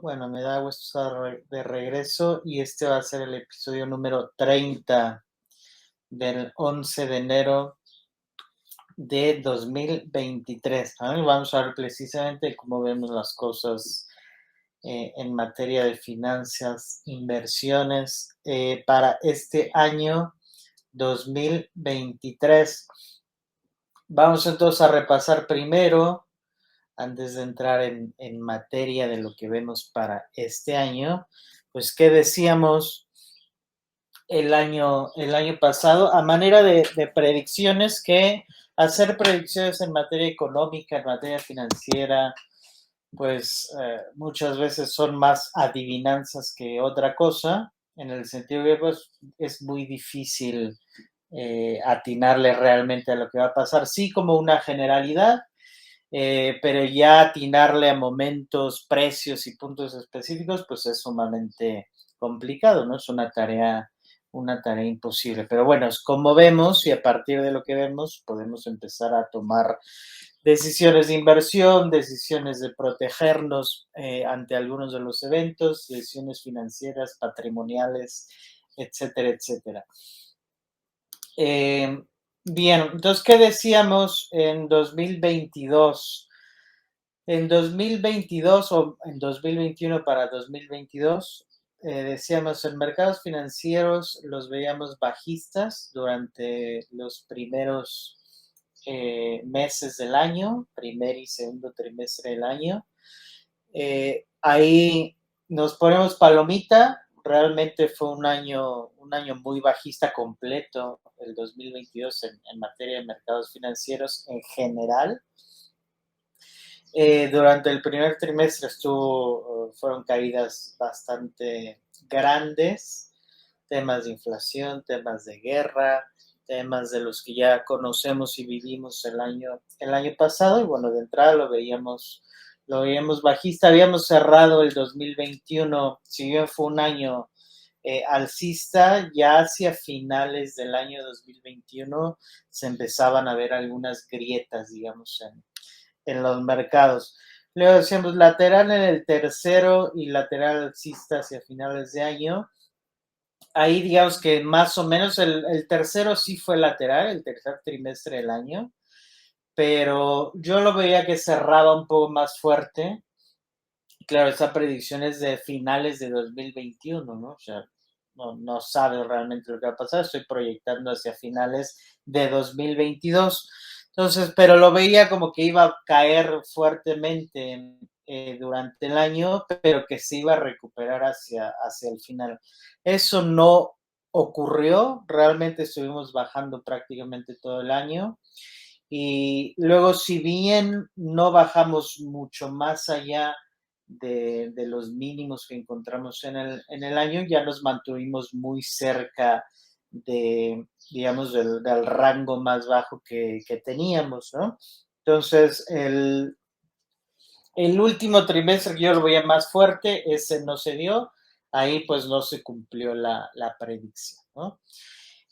Bueno, me da gusto estar de regreso y este va a ser el episodio número 30 del 11 de enero de 2023. ¿No? Y vamos a ver precisamente cómo vemos las cosas en materia de finanzas, inversiones para este año 2023. Vamos entonces a repasar primero, antes de entrar en materia de lo que vemos para este año, pues qué decíamos el año pasado, a manera de predicciones, que hacer predicciones en materia económica, en materia financiera, pues muchas veces son más adivinanzas que otra cosa, en el sentido que pues, es muy difícil atinarle realmente a lo que va a pasar, sí como una generalidad, pero ya atinarle a momentos, precios y puntos específicos, pues es sumamente complicado, ¿no? Es una tarea imposible. Pero bueno, es como vemos y a partir de lo que vemos podemos empezar a tomar decisiones de inversión, decisiones de protegernos ante algunos de los eventos, decisiones financieras, patrimoniales, etcétera, etcétera. Eh, Bien, entonces, ¿qué decíamos en 2022? En 2022 o en 2021 para 2022, decíamos, en mercados financieros los veíamos bajistas durante los primeros meses del año, primer y segundo trimestre del año. Ahí nos ponemos palomita, realmente fue un año muy bajista completo, el 2022 en materia de mercados financieros en general. Durante el primer trimestre fueron caídas bastante grandes, temas de inflación, temas de guerra, temas de los que ya conocemos y vivimos el año pasado, y bueno, de entrada lo veíamos bajista. Habíamos cerrado el 2021, si bien fue un año alcista, ya hacia finales del año 2021 se empezaban a ver algunas grietas, digamos, en los mercados. Luego decíamos lateral en el tercero y lateral alcista hacia finales de año. Ahí digamos que más o menos el tercero sí fue lateral, el tercer trimestre del año, pero yo lo veía que cerraba un poco más fuerte. Claro, esa predicción es de finales de 2021, ¿no? O sea, no sabe realmente lo que va a pasar, estoy proyectando hacia finales de 2022. Entonces, pero lo veía como que iba a caer fuertemente durante el año, pero que se iba a recuperar hacia el final. Eso no ocurrió, realmente estuvimos bajando prácticamente todo el año. Y luego, si bien no bajamos mucho más allá de los mínimos que encontramos en el año, ya nos mantuvimos muy cerca de, digamos, del rango más bajo que teníamos, ¿no? Entonces, el último trimestre que yo lo veía más fuerte, ese no se dio, ahí pues no se cumplió la predicción, ¿no?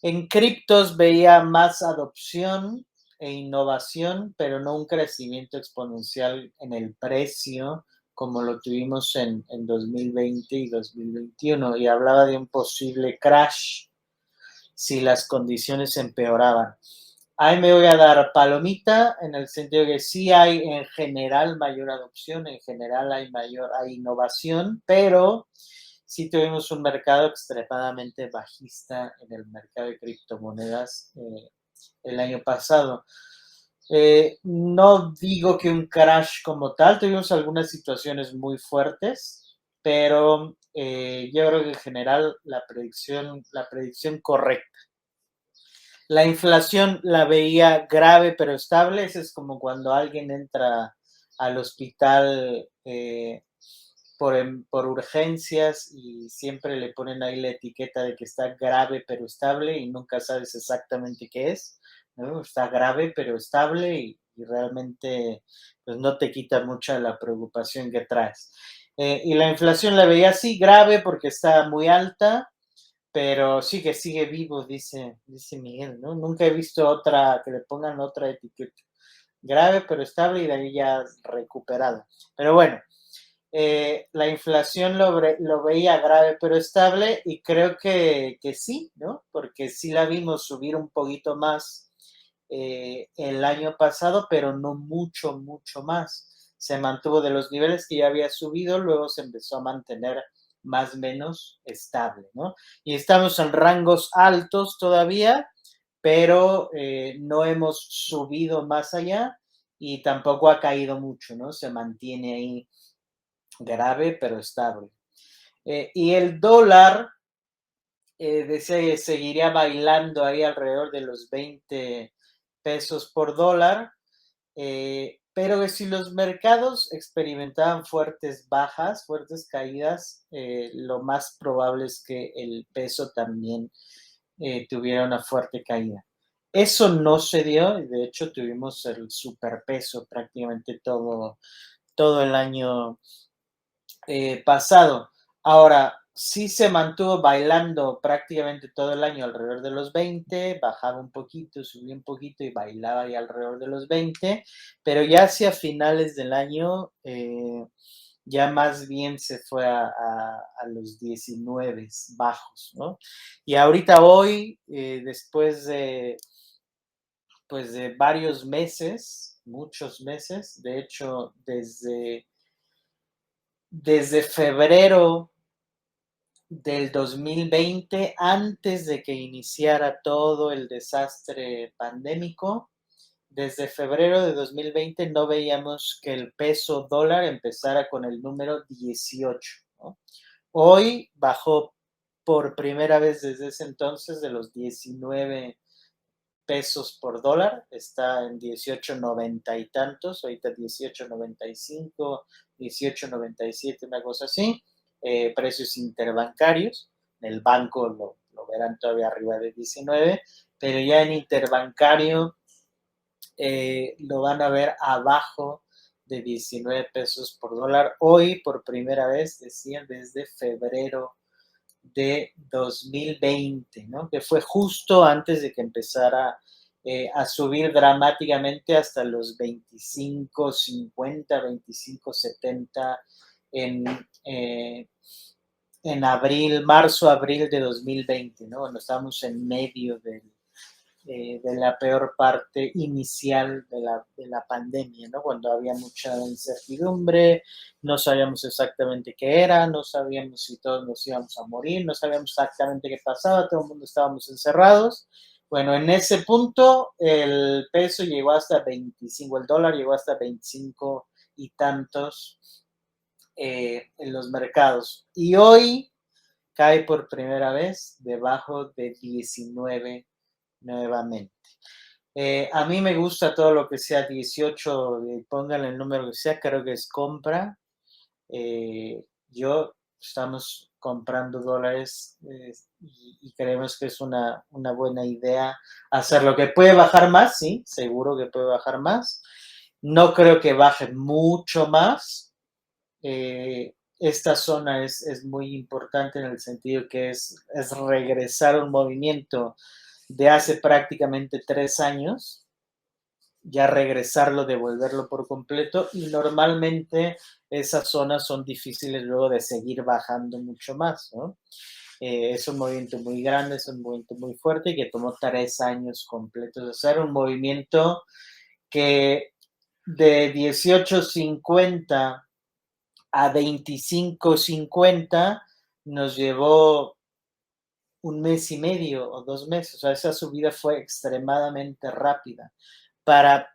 En criptos veía más adopción e innovación, pero no un crecimiento exponencial en el precio como lo tuvimos en 2020 y 2021, y hablaba de un posible crash si las condiciones empeoraban. Ahí me voy a dar palomita en el sentido de que sí hay en general mayor adopción, en general hay innovación, pero sí tuvimos un mercado extremadamente bajista en el mercado de criptomonedas el año pasado. No digo que un crash como tal, tuvimos algunas situaciones muy fuertes, pero yo creo que en general la predicción correcta. La inflación la veía grave pero estable. Ese es como cuando alguien entra al hospital por urgencias y siempre le ponen ahí la etiqueta de que está grave pero estable y nunca sabes exactamente qué es, ¿no? Está grave pero estable y realmente pues no te quita mucha la preocupación que traes. Y la inflación la veía así, grave porque está muy alta, pero sí que sigue vivo, dice Miguel, ¿no? Nunca he visto otra, que le pongan otra etiqueta. Grave pero estable y de ahí ya recuperado. Pero bueno, la inflación lo veía grave pero estable y creo que sí, ¿no? Porque sí la vimos subir un poquito más el año pasado, pero no mucho, mucho más. Se mantuvo de los niveles que ya había subido, luego se empezó a mantener más o menos estable, ¿no? Y estamos en rangos altos todavía, pero no hemos subido más allá y tampoco ha caído mucho, ¿no? Se mantiene ahí grave, pero estable. Y el dólar decía que seguiría bailando ahí alrededor de los 20 pesos por dólar, pero que si los mercados experimentaban fuertes bajas, fuertes caídas, lo más probable es que el peso también tuviera una fuerte caída. Eso no se dio, y de hecho tuvimos el superpeso prácticamente todo el año pasado. Ahora, sí se mantuvo bailando prácticamente todo el año alrededor de los 20, bajaba un poquito, subía un poquito y bailaba ahí alrededor de los 20, pero ya hacia finales del año ya más bien se fue a los 19 bajos, ¿no? Y ahorita hoy, después de, pues de varios meses, muchos meses, de hecho, desde febrero del 2020, antes de que iniciara todo el desastre pandémico, desde febrero de 2020 no veíamos que el peso dólar empezara con el número 18, ¿no? Hoy bajó por primera vez desde ese entonces de los 19 pesos por dólar, está en 18.90 y tantos, ahorita 18.95, 18.97, una cosa así, precios interbancarios, en el banco lo verán todavía arriba de 19, pero ya en interbancario lo van a ver abajo de 19 pesos por dólar, hoy por primera vez, decían, desde febrero de 2020, ¿no? Que fue justo antes de que empezara a subir dramáticamente hasta los 25.50, 25.70 en, eh, en abril, marzo, abril de 2020, ¿no? Cuando estábamos en medio de la peor parte inicial de la pandemia, ¿no? Cuando había mucha incertidumbre, no sabíamos exactamente qué era, no sabíamos si todos nos íbamos a morir, no sabíamos exactamente qué pasaba, todo el mundo estábamos encerrados. Bueno, en ese punto el peso llegó hasta 25, el dólar llegó hasta 25 y tantos en los mercados. Y hoy cae por primera vez debajo de 19 nuevamente. A mí me gusta todo lo que sea 18, pónganle el número que sea, creo que es compra. Yo estamos comprando dólares y creemos que es una buena idea hacerlo. Que puede bajar más, sí, seguro que puede bajar más. No creo que baje mucho más. Esta zona es muy importante en el sentido que es regresar a un movimiento de hace prácticamente 3 años, ya regresarlo, devolverlo por completo, y normalmente esas zonas son difíciles luego de seguir bajando mucho más, ¿no? Es un movimiento muy grande, es un movimiento muy fuerte que tomó 3 años completos de hacer un movimiento que de 18.50 a 25.50 nos llevó un mes y medio o 2 meses, o sea, esa subida fue extremadamente rápida. Para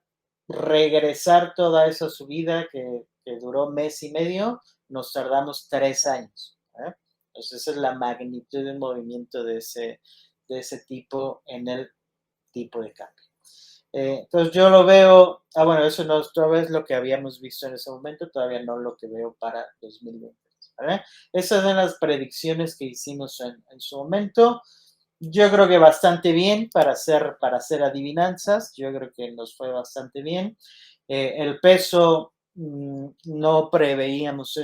regresar toda esa subida que duró mes y medio, nos tardamos 3 años. Entonces, esa es la magnitud del movimiento de ese tipo en el tipo de cambio. Entonces yo lo veo, bueno, eso no es todavía es lo que habíamos visto en ese momento, todavía no lo que veo para 2020. ¿Vale? Esas son las predicciones que hicimos en su momento. Yo creo que bastante bien para hacer adivinanzas, yo creo que nos fue bastante bien. El peso, no preveíamos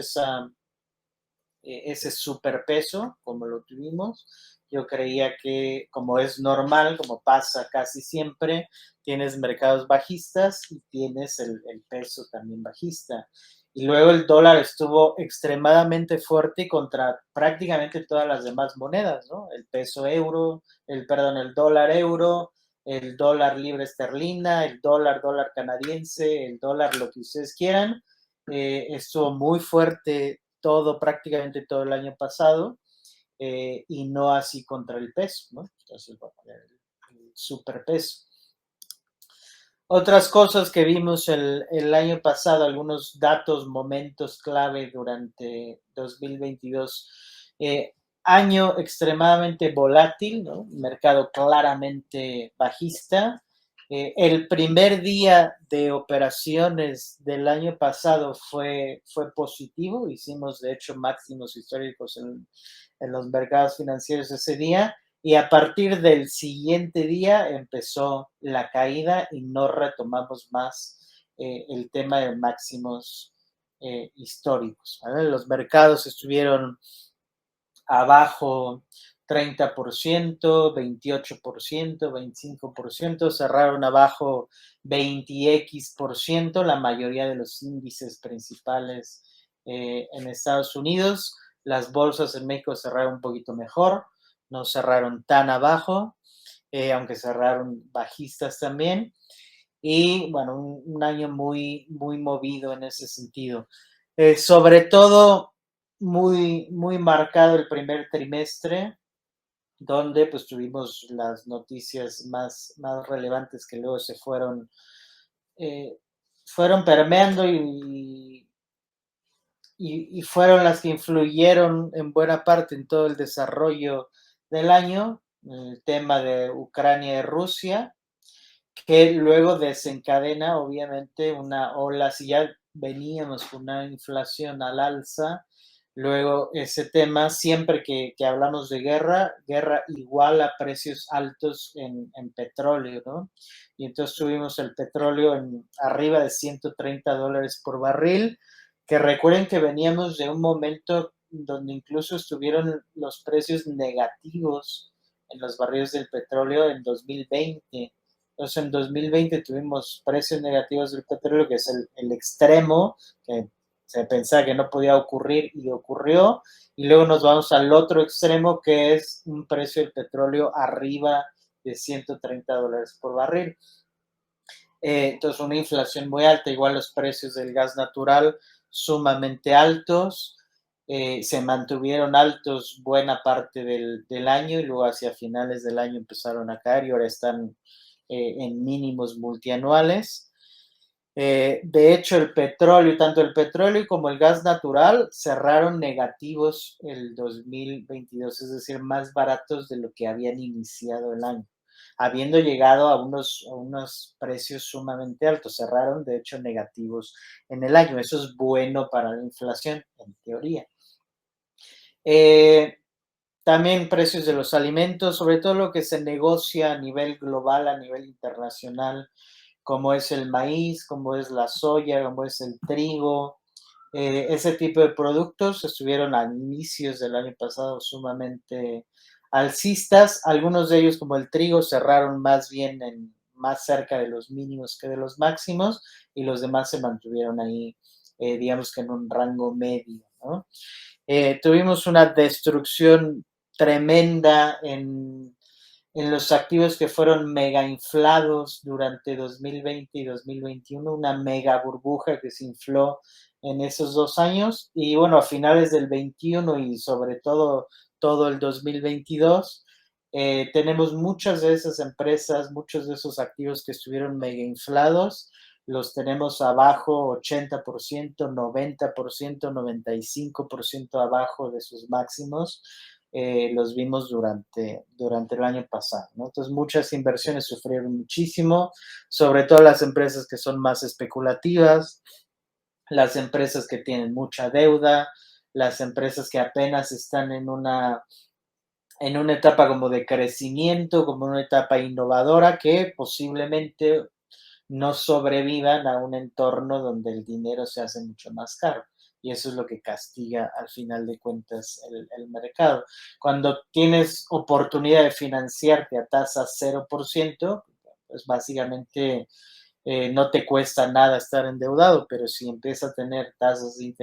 ese superpeso como lo tuvimos. Yo creía que, como es normal, como pasa casi siempre, tienes mercados bajistas y tienes el peso también bajista. y luego el dólar estuvo extremadamente fuerte contra prácticamente todas las demás monedas, ¿no? El peso euro, el dólar euro, el dólar libra esterlina, el dólar canadiense, el dólar lo que ustedes quieran. Estuvo muy fuerte todo, prácticamente todo el año pasado, y no así contra el peso, ¿no? Entonces, bueno, el superpeso. Otras cosas que vimos el año pasado, algunos datos, momentos clave durante 2022. Año extremadamente volátil, ¿no? Mercado claramente bajista. El primer día de operaciones del año pasado fue positivo, hicimos de hecho máximos históricos en los mercados financieros ese día, y a partir del siguiente día empezó la caída y no retomamos más el tema de máximos históricos, ¿vale? Los mercados estuvieron abajo 30%, 28%, 25%, cerraron abajo 20x%, la mayoría de los índices principales en Estados Unidos. Las bolsas en México cerraron un poquito mejor, no cerraron tan abajo, aunque cerraron bajistas también. Y bueno, un año muy, muy movido en ese sentido. Sobre todo, muy, muy marcado el primer trimestre, donde pues tuvimos las noticias más relevantes que luego se eh, fueron permeando y fueron las que influyeron en buena parte en todo el desarrollo del año, el tema de Ucrania y Rusia, que luego desencadena obviamente una ola, si ya veníamos con una inflación al alza, luego ese tema, siempre que hablamos de guerra, guerra igual a precios altos en petróleo, ¿no? Y entonces tuvimos el petróleo en arriba de $130 por barril, que recuerden que veníamos de un momento donde incluso estuvieron los precios negativos en los barriles del petróleo en 2020. Entonces, en 2020 tuvimos precios negativos del petróleo, que es el extremo, que se pensaba que no podía ocurrir y ocurrió. Y luego nos vamos al otro extremo, que es un precio del petróleo arriba de $130 por barril. Entonces, una inflación muy alta, igual los precios del gas natural sumamente altos. Se mantuvieron altos buena parte del año y luego hacia finales del año empezaron a caer y ahora están en mínimos multianuales. De hecho, el petróleo, tanto el petróleo como el gas natural cerraron negativos el 2022, es decir, más baratos de lo que habían iniciado el año, habiendo llegado a unos precios sumamente altos. Cerraron, de hecho, negativos en el año. Eso es bueno para la inflación, en teoría. Eh, También precios de los alimentos, sobre todo lo que se negocia a nivel global, a nivel internacional, como es el maíz, como es la soya, como es el trigo. Ese tipo de productos estuvieron a inicios del año pasado sumamente alcistas. Algunos de ellos, como el trigo, cerraron más bien más cerca de los mínimos que de los máximos, y los demás se mantuvieron ahí, digamos que en un rango medio, ¿no? Tuvimos una destrucción tremenda en los activos que fueron mega inflados durante 2020 y 2021, una mega burbuja que se infló en esos 2 años. Y bueno, a finales del 21 y sobre todo el 2022, tenemos muchas de esas empresas, muchos de esos activos que estuvieron mega inflados, los tenemos abajo 80%, 90%, 95% abajo de sus máximos. Los vimos durante el año pasado, ¿no? Entonces, muchas inversiones sufrieron muchísimo, sobre todo las empresas que son más especulativas, las empresas que tienen mucha deuda, las empresas que apenas están en una etapa como de crecimiento, como una etapa innovadora, que posiblemente no sobrevivan a un entorno donde el dinero se hace mucho más caro. Y eso es lo que castiga al final de cuentas el mercado. Cuando tienes oportunidad de financiarte a tasa 0%, pues básicamente no te cuesta nada estar endeudado, pero si empieza a tener tasas de interés